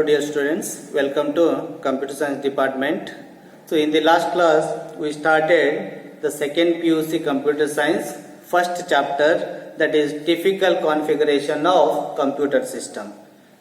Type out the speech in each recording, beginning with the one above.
Hello dear students, welcome to Computer Science Department. So in the last class we started the second PUC Computer Science first chapter, that is typical configuration of computer system.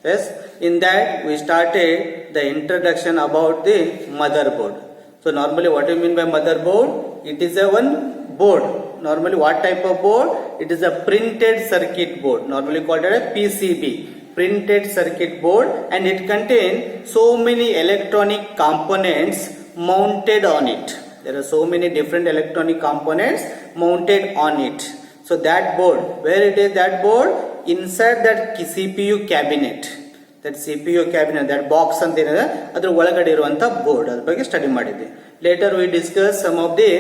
Yes, in that we started the introduction about the motherboard. So normally what do you mean by motherboard? It is a one board. Normally what type of board? It is a printed circuit board, normally called a PCB. Printed circuit board, and it contains so many electronic components mounted on it. There are so many different electronic components mounted on it. So that board, where it is that board? Inside that CPU cabinet. That CPU cabinet, that box ಅಂತಿದೆ ಅದರ ಒಳಗಡೆ ಇರುವಂತ board, ಅದರ ಬಗ್ಗೆ study ಮಾಡಿದ್ವಿ. Later we discuss some of the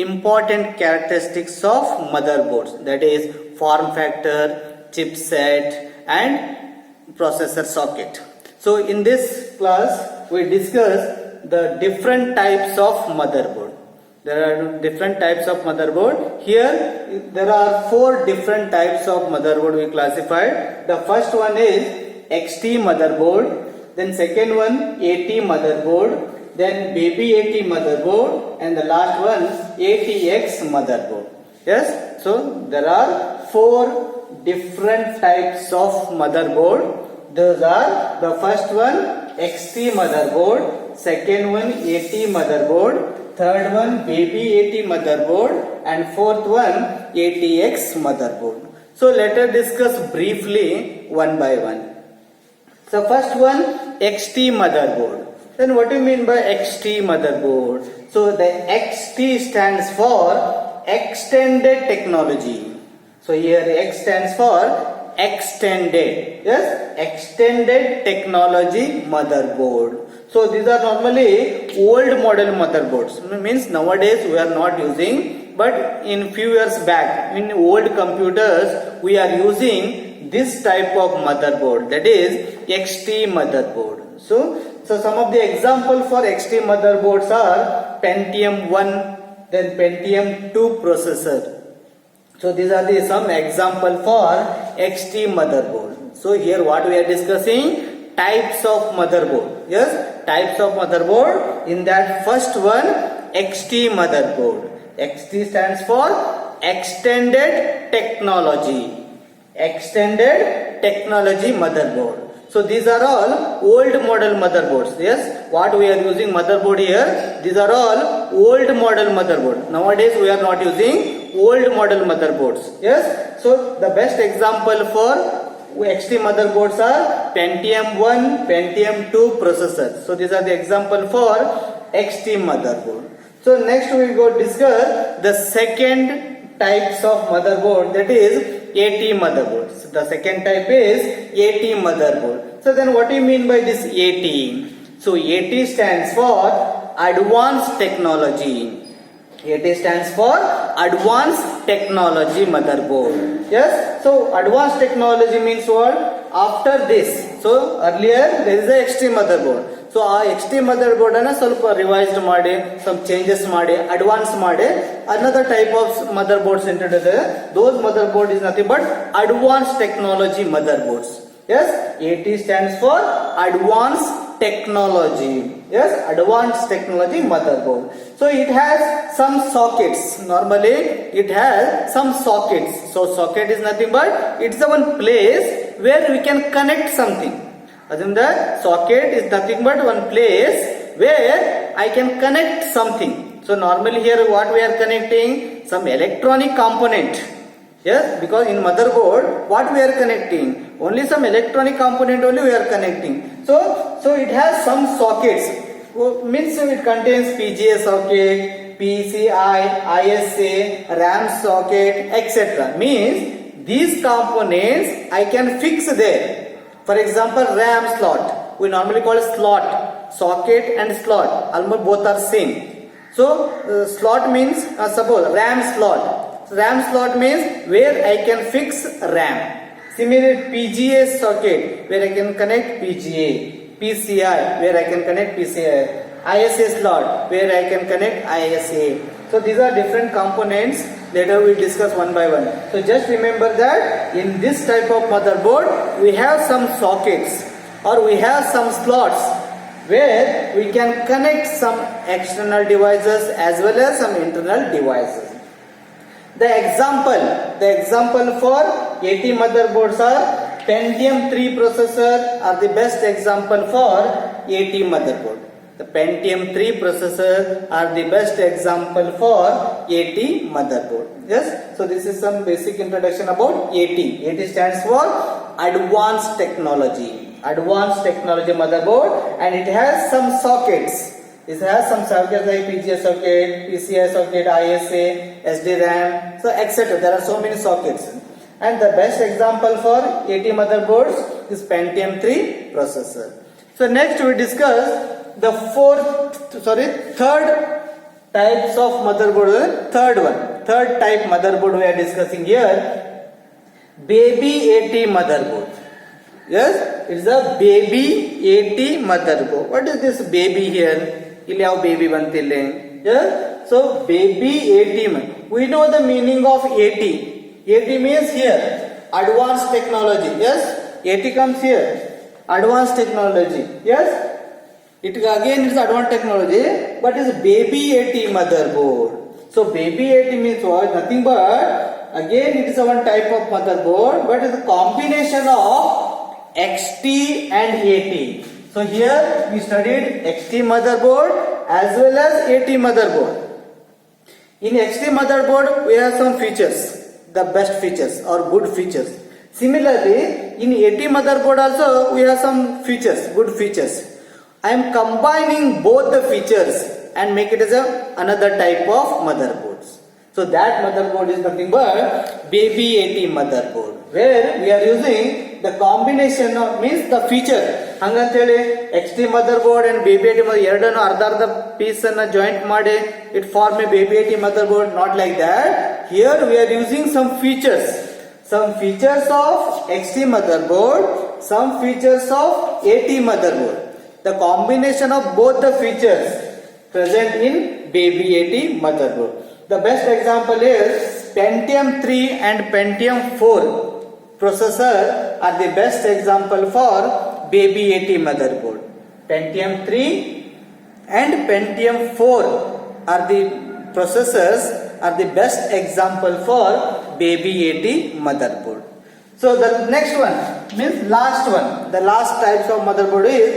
important characteristics of motherboards, that is form factor, chipset and processor socket. So in this class we discuss the different types of motherboard. There are different types of motherboard. Here there are 4 different types of motherboard we classified. The first one is XT motherboard, then second one AT motherboard, then baby AT motherboard, and the last one ATX motherboard. Yes, so there are 4 different types of motherboard. Those are, the first one XT motherboard, second one AT motherboard, third one baby AT motherboard, and fourth one ATX motherboard. So let us discuss briefly one by one. So first one, XT motherboard. Then what do you mean by XT motherboard? So the XT stands for extended technology. So here X stands for extended, yes, extended technology motherboard. So these are normally old model motherboards. Means nowadays we are not using, but in few years back in old computers we are using this type of motherboard, that is XT motherboard. So some of the example for XT motherboards are Pentium 1, then Pentium 2 processor. So these are the some example for XT motherboard. So here what we are discussing, types of motherboard. Yes, types of motherboard. In that first one, XT motherboard. XT stands for extended technology. Extended technology motherboard. So these are all old model motherboards. Yes, what we are using motherboard here, these are all old model motherboard. Nowadays we are not using old model motherboards. Yes, so the best example for XT motherboards are Pentium 1, Pentium 2 processor. So these are the example for XT motherboard. So next we go discuss the second types of motherboard, that is AT motherboard. So the second type is AT motherboard. So then what do you mean by this AT? So AT stands for advanced technology. AT stands for advanced technology motherboard. Yes, so advanced technology means what? After this, so earlier there is a XT motherboard. So ಆ XT motherboard ಅನ್ನು ಸ್ವಲ್ಪ revised ಮಾಡಿ, some changes ಮಾಡಿ, advance ಮಾಡಿ, another type of motherboards introduced. Those motherboard is nothing but advanced technology motherboards. Yes, AT stands for advanced technology. Yes, advanced technology motherboard. So it has some sockets. Normally it has some sockets. So socket is nothing but it's the one place where we can connect something. As in the socket is nothing but one place where I can connect something. So normally here what we are connecting, some electronic component. Yes, because in motherboard what we are connecting, only some electronic component only we are connecting. So it has some sockets. Means it contains PGA socket, PCI, ISA, RAM socket, etc. Means these components I can fix there. For example, RAM slot, we normally call it slot, socket and slot, almost both are same. So slot means suppose RAM slot. RAM slot means where I can fix RAM. Similarly PGA socket, where I can connect PGA. PCI, where I can connect PCI. ISA slot, where I can connect ISA. So these are different components. Later we discuss one by one. So just remember that in this type of motherboard we have some sockets. or we have some slots where we can connect some external devices as well as some internal devices. The example for AT motherboards are Pentium 3 processor are the best example for AT motherboard. The Pentium 3 processor are the best example for AT motherboard. Yes, so this is some basic introduction about AT. AT stands for Advanced Technology. Advanced Technology motherboard, and it has some sockets. It has some circuits like PGA socket, PCI socket, ISA, SDRAM, so etc. There are so many sockets. And the best example for AT motherboards is Pentium 3 processor. So next we discuss the third types of motherboard. Third type motherboard we are discussing here. Baby AT motherboard. Yes, it's a baby AT motherboard. What is this baby here? ಇಲ್ಲಿ ಯಾವ baby ಬಂತಿಲ್ಲ. Yes, so baby AT. We know the meaning of AT. AT means here advanced technology. Yes, AT comes here. Advanced technology. Yes, it again is advanced technology, but it's baby AT motherboard. So baby AT means what? Nothing but again it is one type of motherboard, but it's a combination of XT and AT. So here we studied XT motherboard as well as AT motherboard. In XT motherboard we have some features, the best features or good features. Similarly, in AT motherboard also we have some features, good features. I am combining both the features and make it as another type of motherboards. So that motherboard is nothing but baby AT motherboard, where we are using the combination of means the feature. ಹಂಗಂತೇಳಿ XT motherboard and baby AT motherboard ಎರಡನ್ನು ಅರ್ಧ piece ಅನ್ನ joint ಮಾಡಿ it form a baby AT motherboard. Not like that. Here we are using some features. Some features of XT motherboard, some features of AT motherboard. The combination of both the features present in baby AT motherboard. The best example is Pentium 3 and Pentium 4 processor are the best example for baby AT motherboard. Pentium 3 and Pentium 4 are the processors are the best example for baby AT motherboard. So the next one means last one. The last types of motherboard is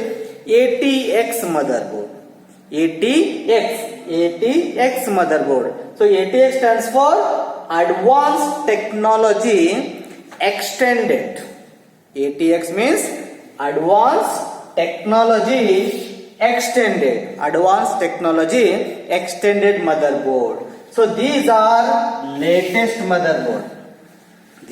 ATX motherboard. ATX motherboard. So ATX stands for Advanced Technology Extended. ATX means Advanced Technology Extended. Advanced Technology Extended motherboard. So these are latest motherboard.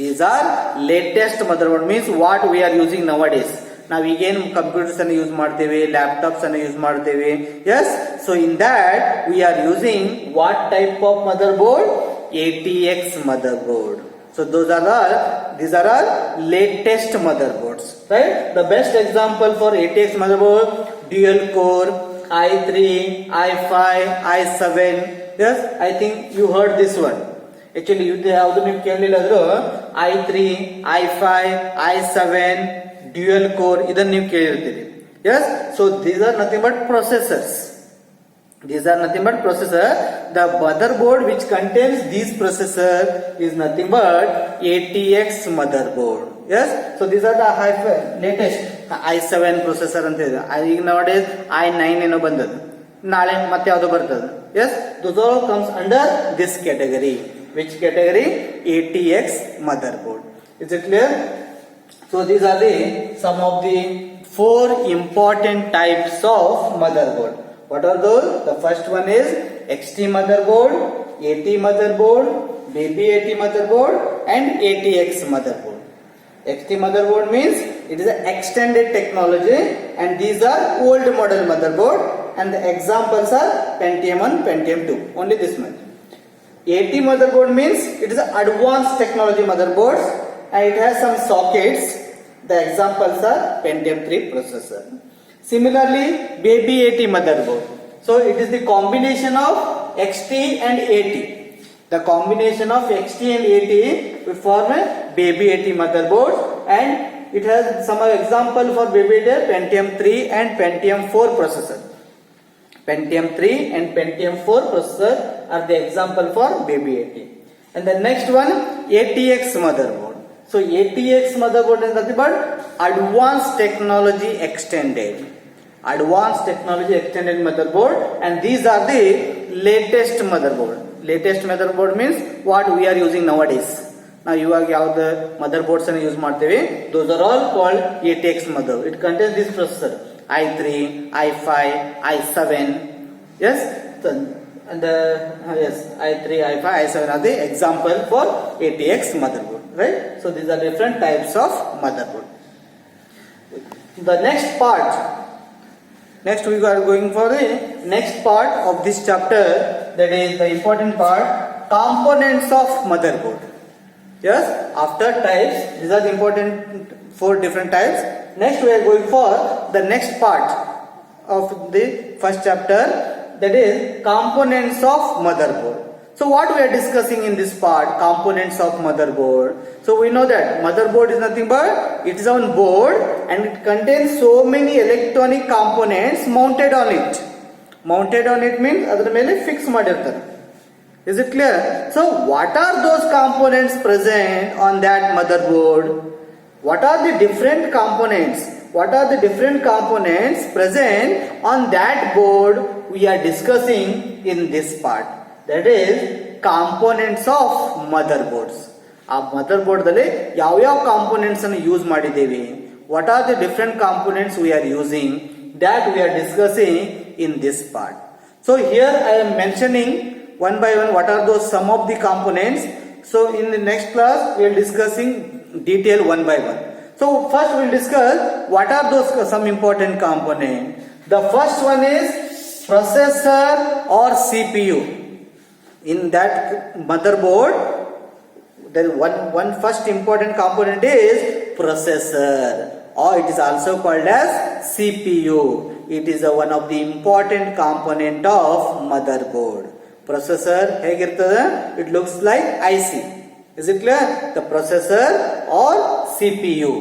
These are latest motherboard means what we are using nowadays. ನಾವು ಈಗೇನು computers ಅನ್ನು use ಮಾಡ್ತೇವೆ, laptops ಅನ್ನು use ಮಾಡ್ತೇವೆ. Yes, so in that we are using what type of motherboard? ATX motherboard. So these are all latest motherboards, right? The best example for ATX motherboard, dual core, i3, i5, i7. Yes, I think you heard this one. Actually ಯಾವುದು ನೀವು ಕೇಳಲಿಲ್ಲ ಆದ್ರೂ i3, i5, i7 dual core ಇದನ್ನು ನೀವು ಕೇಳಿರ್ತೀರಿ. Yes, so these are nothing but processors. These are nothing but processor. The motherboard which contains these processor is nothing but ATX motherboard. Yes, so these are the latest i7 processor ಅಂತ ಇದೆ. ಈಗ nowadays i9 ಏನೋ ಬಂದದ್ದು, ನಾಳೆ ಮತ್ತೆ ಯಾವುದು ಬರ್ತದೆ. Yes, those all comes under this category. Which category? ATX motherboard. Is it clear? So these are the some of the 4 important types of motherboard. What are those? The first one is XT motherboard, AT motherboard, baby AT motherboard, and ATX motherboard. XT motherboard means it is an extended technology, and these are old model motherboard, and the examples are Pentium 1, Pentium 2. Only this much. AT motherboard means it is an advanced technology motherboards, and it has some sockets. The examples are Pentium 3 processor. Similarly, baby AT motherboard. So it is the combination of XT and AT. The combination of XT and AT will form a baby AT motherboard, and it has some example for BB8 Pentium 3 and Pentium 4 processor. Pentium 3 and Pentium 4 processor are the example for BB8. And the next one, ATX motherboard. So ATX motherboard is nothing but Advanced Technology Extended. Advanced Technology Extended motherboard, and these are the latest motherboard. Latest motherboard means what we are using nowadays. Now you are the motherboards and use ಮಾಡ್ತೇವೆ. Those are all called ATX motherboard. It contains this processor i3, i5, i7. Yes, and yes, i3, i5, i7 are the example for ATX motherboard. Right? So these are different types of motherboard. The next part. Next we are going for the next part of this chapter, that is the important part, components of motherboard. Yes, after types, these are the important 4 different types. Next we are going for the next part of the first chapter, that is components of motherboard. So what we are discussing in this part, components of motherboard. So we know that motherboard is nothing but it is on board and it contains so many electronic components mounted on it. Mounted on it means adar mele fix madirtare. Is it clear? So what are those components present on that motherboard? What are the different components? What are the different components present on that board we are discussing in this part? That is components of motherboards. ಆ motherboard ದಲ್ಲಿ ಯಾವ ಯಾವ components ಅನ್ನು use ಮಾಡಿದ್ದೇವೆ, what are the different components we are using, that we are discussing in this part. So here I am mentioning one by one what are those some of the components. So in the next class we are discussing detail one by one. So first we will discuss what are those some important components. The first one is processor or CPU. In that motherboard, there one first important component is processor, or it is also called as CPU. It is one of the important component of motherboard. Processor ಹೇಗಿರ್ತದೆ? It looks like IC. Is it clear? The processor or CPU.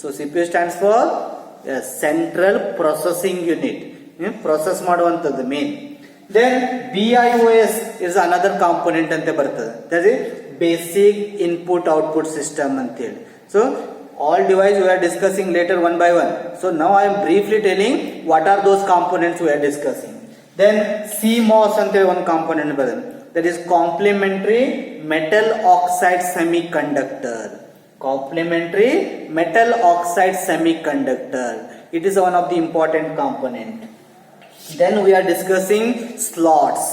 So CPU stands for Central Processing Unit. Process ಮಾಡುವಂತದ್ದು main. Then BIOS is another component ante bartade. That is basic input output system anteli. So all device we are discussing later one by one. So now I am briefly telling what are those components we are discussing. Then CMOS ante one component bartade. That is complementary metal oxide semiconductor. Complementary metal oxide semiconductor. It is one of the important component. Then we are discussing slots.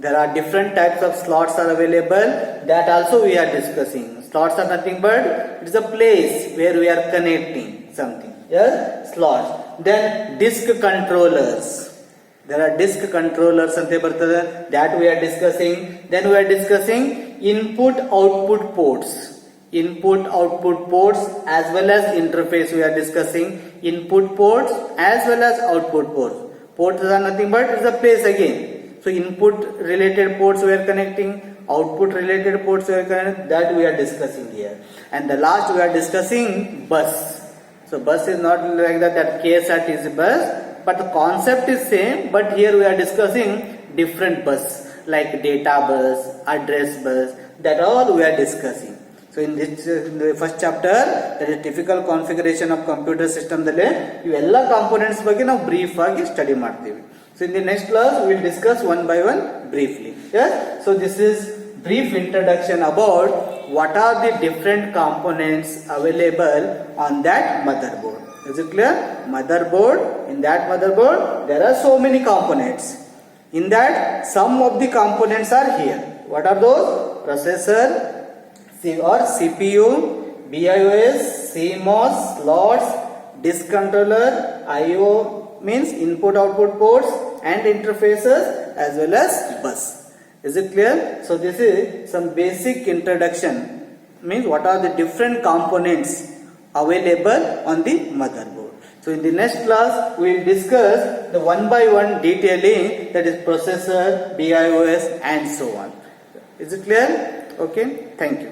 There are different types of slots are available, that also we are discussing. Slots are nothing but it is a place where we are connecting something. Yes, slots. Then disk controllers. There are disk controllers ante bartade, that we are discussing. Then we are discussing input output ports. Input output ports as well as interface we are discussing. Input ports as well as output ports. Ports are nothing but it's a place again. So input related ports we are connecting, output related ports we are connecting, that we are discussing here. And the last we are discussing bus. So bus is not like that KSRT is a bus, but the concept is same, but here we are discussing different bus like data bus, address bus, that all we are discussing. So in the first chapter, there is typical configuration of computer system dalli ಇವೆಲ್ಲ components ಬಗ್ಗೆ ನಾವು brief ಆಗಿ study ಮಾಡ್ತೀವಿ. So in the next class we will discuss one by one briefly. Yes, so this is brief introduction about what are the different components available on that motherboard. Is it clear? Motherboard, in that motherboard there are so many components. In that some of the components are here. What are those? Processor or CPU, BIOS, CMOS, slots, disk controller, IO means input output ports and interfaces, as well as bus. Is it clear? So this is some basic introduction, means what are the different components available on the motherboard. So in the next class we will discuss the one by one detailing, that is processor, BIOS and so on. Is it clear? Okay, thank you.